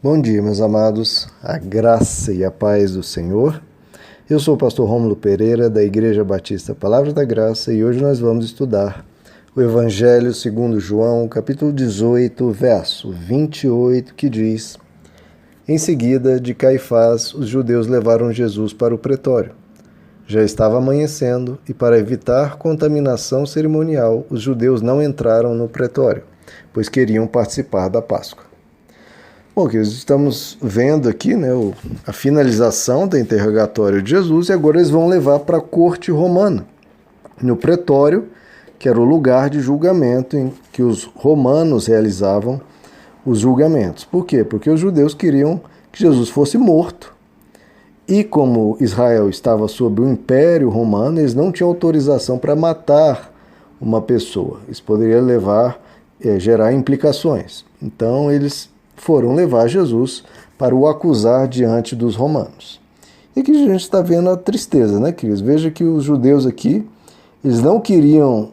Bom dia, meus amados, a graça e a paz do Senhor. Eu sou o pastor Rômulo Pereira, da Igreja Batista Palavra da Graça, e hoje nós vamos estudar o Evangelho segundo João, capítulo 18, verso 28, que diz: Em seguida, de Caifás, os judeus levaram Jesus para o pretório. Já estava amanhecendo, e para evitar contaminação cerimonial, os judeus não entraram no pretório, pois queriam participar da Páscoa. Bom, queridos, estamos vendo aqui a finalização do interrogatório de Jesus e agora eles vão levar para a corte romana, no pretório, que era o lugar de julgamento em que os romanos realizavam os julgamentos. Por quê? Porque os judeus queriam que Jesus fosse morto. E como Israel estava sob o Império Romano, eles não tinham autorização para matar uma pessoa. Isso poderia gerar implicações. Então eles foram levar Jesus para o acusar diante dos romanos. E aqui a gente está vendo a tristeza, né, queridos? Veja que os judeus aqui, eles não queriam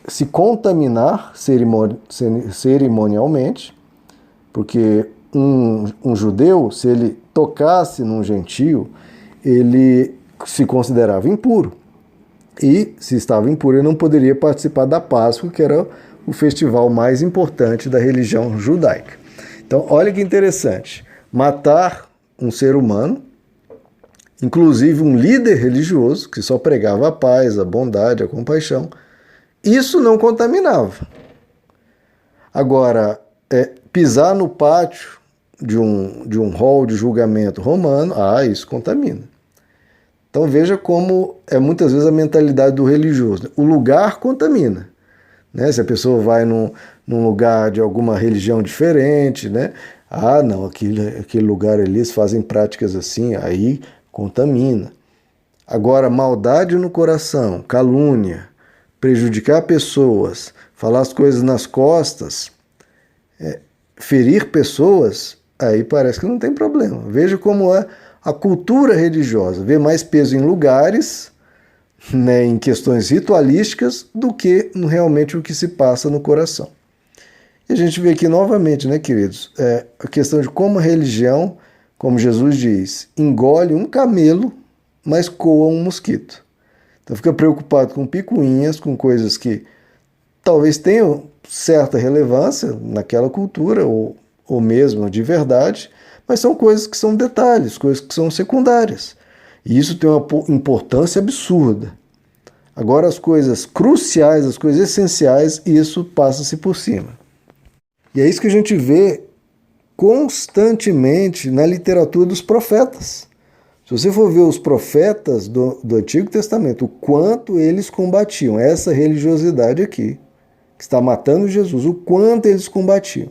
se contaminar cerimonialmente, porque um judeu, se ele tocasse num gentio, ele se considerava impuro. E, se estava impuro, ele não poderia participar da Páscoa, que era o festival mais importante da religião judaica. Então, olha que interessante, matar um ser humano, inclusive um líder religioso, que só pregava a paz, a bondade, a compaixão, isso não contaminava. Agora, pisar no pátio de um hall de julgamento romano, isso contamina. Então veja como é muitas vezes a mentalidade do religioso. O lugar contamina. Se a pessoa vai num lugar de alguma religião diferente, não, aquele lugar ali eles fazem práticas assim, aí contamina. Agora, maldade no coração, calúnia, prejudicar pessoas, falar as coisas nas costas, ferir pessoas, aí parece que não tem problema. Veja como é a cultura religiosa, vê mais peso em lugares, em questões ritualísticas, do que realmente o que se passa no coração. E a gente vê aqui novamente, queridos, a questão de como a religião, como Jesus diz, engole um camelo, mas coa um mosquito. Então fica preocupado com picuinhas, com coisas que talvez tenham certa relevância naquela cultura, ou mesmo de verdade, mas são coisas que são detalhes, coisas que são secundárias. E isso tem uma importância absurda. Agora as coisas cruciais, as coisas essenciais, isso passa-se por cima. E é isso que a gente vê constantemente na literatura dos profetas. Se você for ver os profetas do Antigo Testamento, o quanto eles combatiam essa religiosidade aqui, que está matando Jesus, o quanto eles combatiam.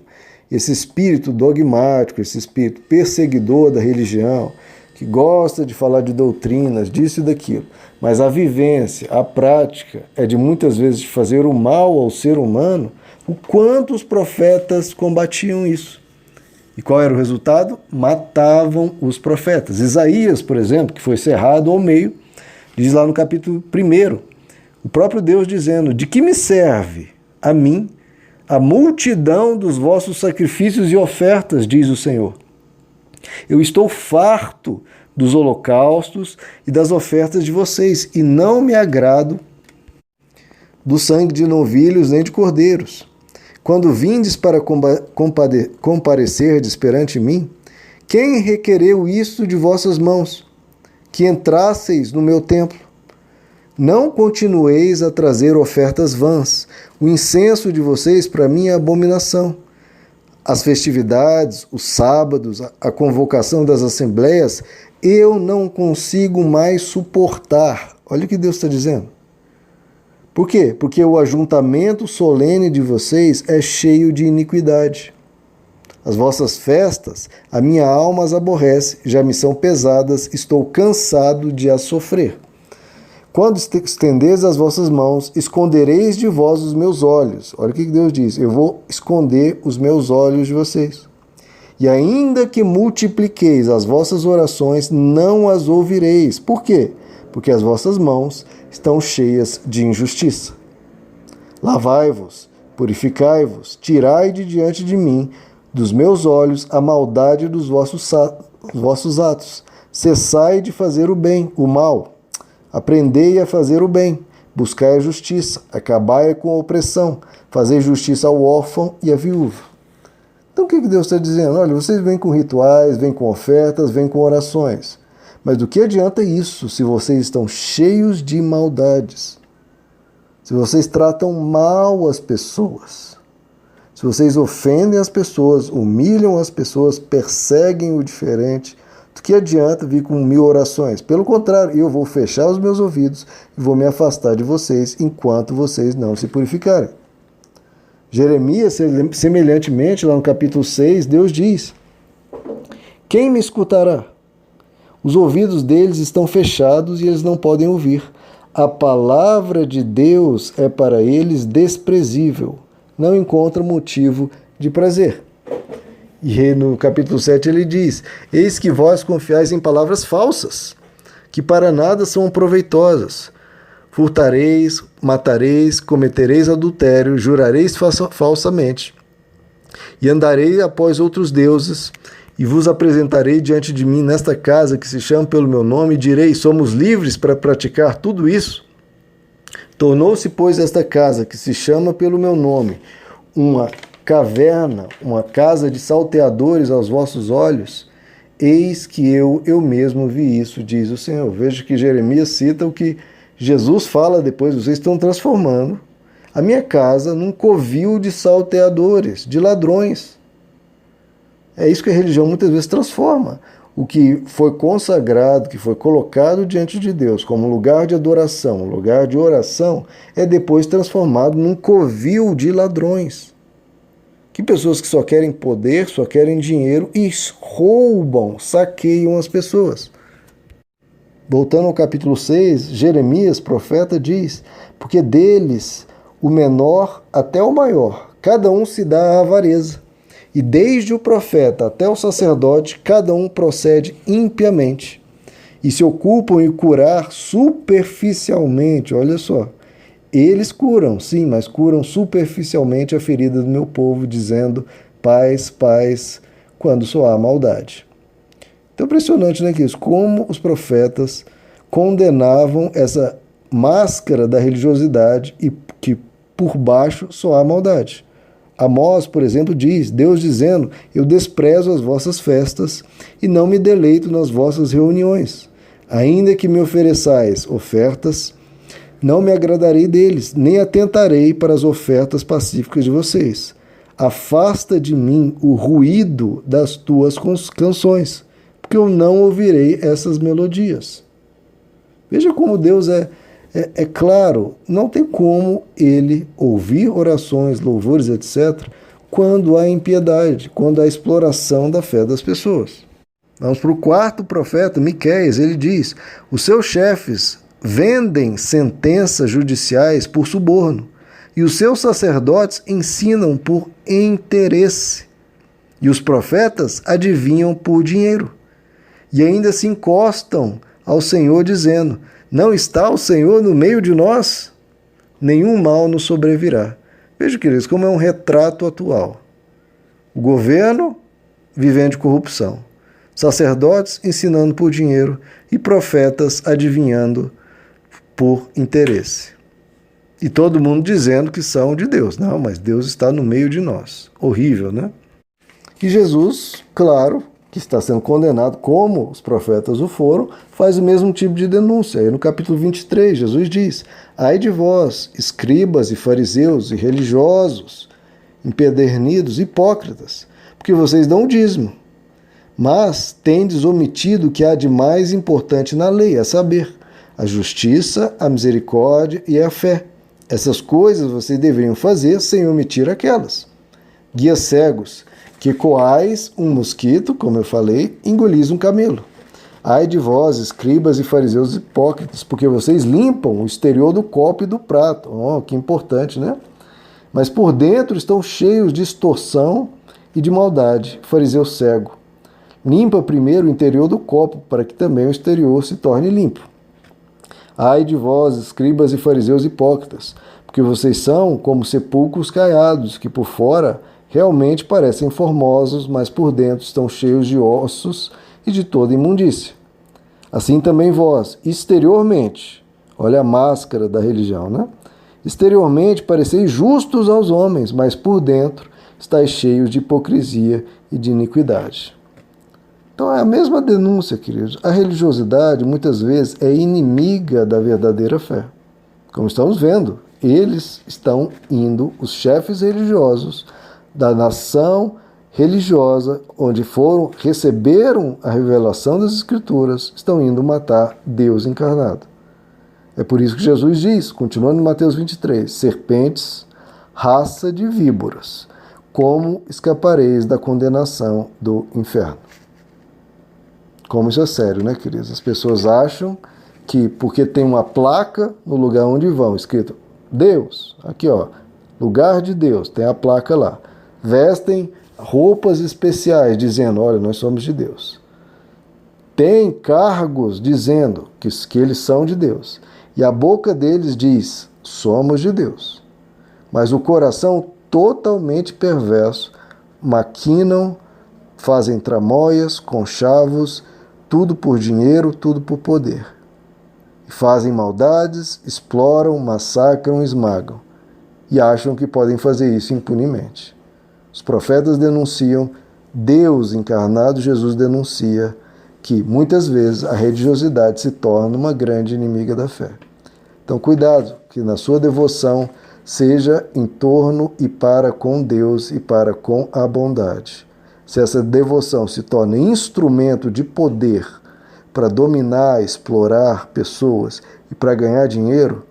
Esse espírito dogmático, esse espírito perseguidor da religião, que gosta de falar de doutrinas, disso e daquilo, mas a vivência, a prática é de muitas vezes de fazer o mal ao ser humano, o quanto os profetas combatiam isso. E qual era o resultado? Matavam os profetas. Isaías, por exemplo, que foi cerrado ao meio, diz lá no capítulo 1, o próprio Deus dizendo: de que me serve a mim a multidão dos vossos sacrifícios e ofertas, diz o Senhor. Eu estou farto dos holocaustos e das ofertas de vocês, e não me agrado do sangue de novilhos nem de cordeiros. Quando vindes para comparecerdes perante mim, quem requereu isso de vossas mãos? Que entrasseis no meu templo. Não continueis a trazer ofertas vãs. O incenso de vocês para mim é abominação. As festividades, os sábados, a convocação das assembleias, eu não consigo mais suportar. Olha o que Deus está dizendo. Por quê? Porque o ajuntamento solene de vocês é cheio de iniquidade. As vossas festas, a minha alma as aborrece, já me são pesadas, estou cansado de as sofrer. Quando estendeis as vossas mãos, escondereis de vós os meus olhos. Olha o que Deus diz: eu vou esconder os meus olhos de vocês. E ainda que multipliqueis as vossas orações, não as ouvireis. Por quê? Porque as vossas mãos estão cheias de injustiça. Lavai-vos, purificai-vos, tirai de diante de mim dos meus olhos a maldade dos vossos atos. Cessai de fazer o bem, o mal. Aprendei a fazer o bem. Buscai a justiça. Acabai com a opressão. Fazei justiça ao órfão e à viúva. Então o que Deus está dizendo? Olha, vocês vêm com rituais, vêm com ofertas, vêm com orações. Mas do que adianta isso se vocês estão cheios de maldades? Se vocês tratam mal as pessoas? Se vocês ofendem as pessoas, humilham as pessoas, perseguem o diferente, do que adianta vir com 1000 orações? Pelo contrário, eu vou fechar os meus ouvidos e vou me afastar de vocês enquanto vocês não se purificarem. Jeremias, semelhantemente, lá no capítulo 6, Deus diz: quem me escutará? Os ouvidos deles estão fechados e eles não podem ouvir. A palavra de Deus é para eles desprezível. Não encontram motivo de prazer. E no capítulo 7 ele diz: eis que vós confiais em palavras falsas, que para nada são proveitosas. Furtareis, matareis, cometereis adultério, jurareis falsamente, e andarei após outros deuses, e vos apresentarei diante de mim nesta casa que se chama pelo meu nome, e direi: somos livres para praticar tudo isso? Tornou-se, pois, esta casa que se chama pelo meu nome uma caverna, uma casa de salteadores aos vossos olhos? Eis que eu mesmo vi isso, diz o Senhor. Veja que Jeremias cita o que Jesus fala depois: vocês estão transformando a minha casa num covil de salteadores, de ladrões. É isso que a religião muitas vezes transforma. O que foi consagrado, que foi colocado diante de Deus como lugar de adoração, lugar de oração, é depois transformado num covil de ladrões. Que pessoas que só querem poder, só querem dinheiro e roubam, saqueiam as pessoas. Voltando ao capítulo 6, Jeremias, profeta, diz: porque deles, o menor até o maior, cada um se dá à avareza. E desde o profeta até o sacerdote, cada um procede impiamente. E se ocupam em curar superficialmente, olha só. Eles curam, sim, mas curam superficialmente a ferida do meu povo, dizendo: paz, paz, quando só há maldade. Então é impressionante, né, que isso? Como os profetas condenavam essa máscara da religiosidade e que por baixo só há maldade. Amós, por exemplo, diz, Deus dizendo: eu desprezo as vossas festas e não me deleito nas vossas reuniões. Ainda que me ofereçais ofertas, não me agradarei deles, nem atentarei para as ofertas pacíficas de vocês. Afasta de mim o ruído das tuas canções, porque eu não ouvirei essas melodias. Veja como Deus é claro, não tem como ele ouvir orações, louvores, etc., quando há impiedade, quando há exploração da fé das pessoas. Vamos para o quarto profeta, Miqueias. Ele diz: os seus chefes vendem sentenças judiciais por suborno, e os seus sacerdotes ensinam por interesse, e os profetas adivinham por dinheiro, e ainda se encostam ao Senhor dizendo: não está o Senhor no meio de nós? Nenhum mal nos sobrevirá. Veja, queridos, como é um retrato atual. O governo vivendo de corrupção, sacerdotes ensinando por dinheiro e profetas adivinhando por interesse. E todo mundo dizendo que são de Deus. Não, mas Deus está no meio de nós. Horrível, né? E Jesus, claro, que está sendo condenado, como os profetas o foram, faz o mesmo tipo de denúncia. Aí no capítulo 23, Jesus diz: ai de vós, escribas e fariseus e religiosos, empedernidos, hipócritas, porque vocês dão o dízimo, mas tendes omitido o que há de mais importante na lei, a saber, a justiça, a misericórdia e a fé. Essas coisas vocês deveriam fazer sem omitir aquelas. Guias cegos, que coais um mosquito, como eu falei, engolis um camelo. Ai de vós, escribas e fariseus hipócritas, porque vocês limpam o exterior do copo e do prato. Oh, que importante, né? Mas por dentro estão cheios de extorsão e de maldade. Fariseu cego. Limpa primeiro o interior do copo, para que também o exterior se torne limpo. Ai de vós, escribas e fariseus hipócritas, porque vocês são como sepulcros caiados, que por fora Realmente parecem formosos, mas por dentro estão cheios de ossos e de toda imundícia. Assim também vós, exteriormente, olha a máscara da religião, né? Exteriormente pareceis justos aos homens, mas por dentro estáis cheios de hipocrisia e de iniquidade. Então é a mesma denúncia, queridos. A religiosidade muitas vezes é inimiga da verdadeira fé. Como estamos vendo, eles estão indo, os chefes religiosos da nação religiosa, onde receberam a revelação das Escrituras, estão indo matar Deus encarnado. É por isso que Jesus diz, continuando em Mateus 23, serpentes, raça de víboras, como escapareis da condenação do inferno? Como isso é sério, né, queridos? As pessoas acham que porque tem uma placa no lugar onde vão, escrito Deus, aqui ó, lugar de Deus, tem a placa lá. Vestem roupas especiais dizendo, olha, nós somos de Deus. Tem cargos dizendo que eles são de Deus. E a boca deles diz, somos de Deus. Mas o coração totalmente perverso, maquinam, fazem tramóias, conchavos, tudo por dinheiro, tudo por poder. Fazem maldades, exploram, massacram, esmagam. E acham que podem fazer isso impunemente. Os profetas denunciam, Deus encarnado, Jesus denuncia que muitas vezes a religiosidade se torna uma grande inimiga da fé. Então cuidado, que na sua devoção seja em torno e para com Deus e para com a bondade. Se essa devoção se torna instrumento de poder para dominar, explorar pessoas e para ganhar dinheiro,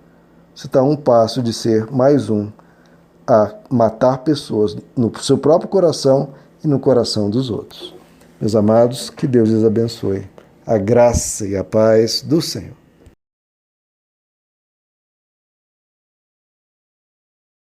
você está a um passo de ser mais um a matar pessoas no seu próprio coração e no coração dos outros. Meus amados, que Deus lhes abençoe. A graça e a paz do Senhor.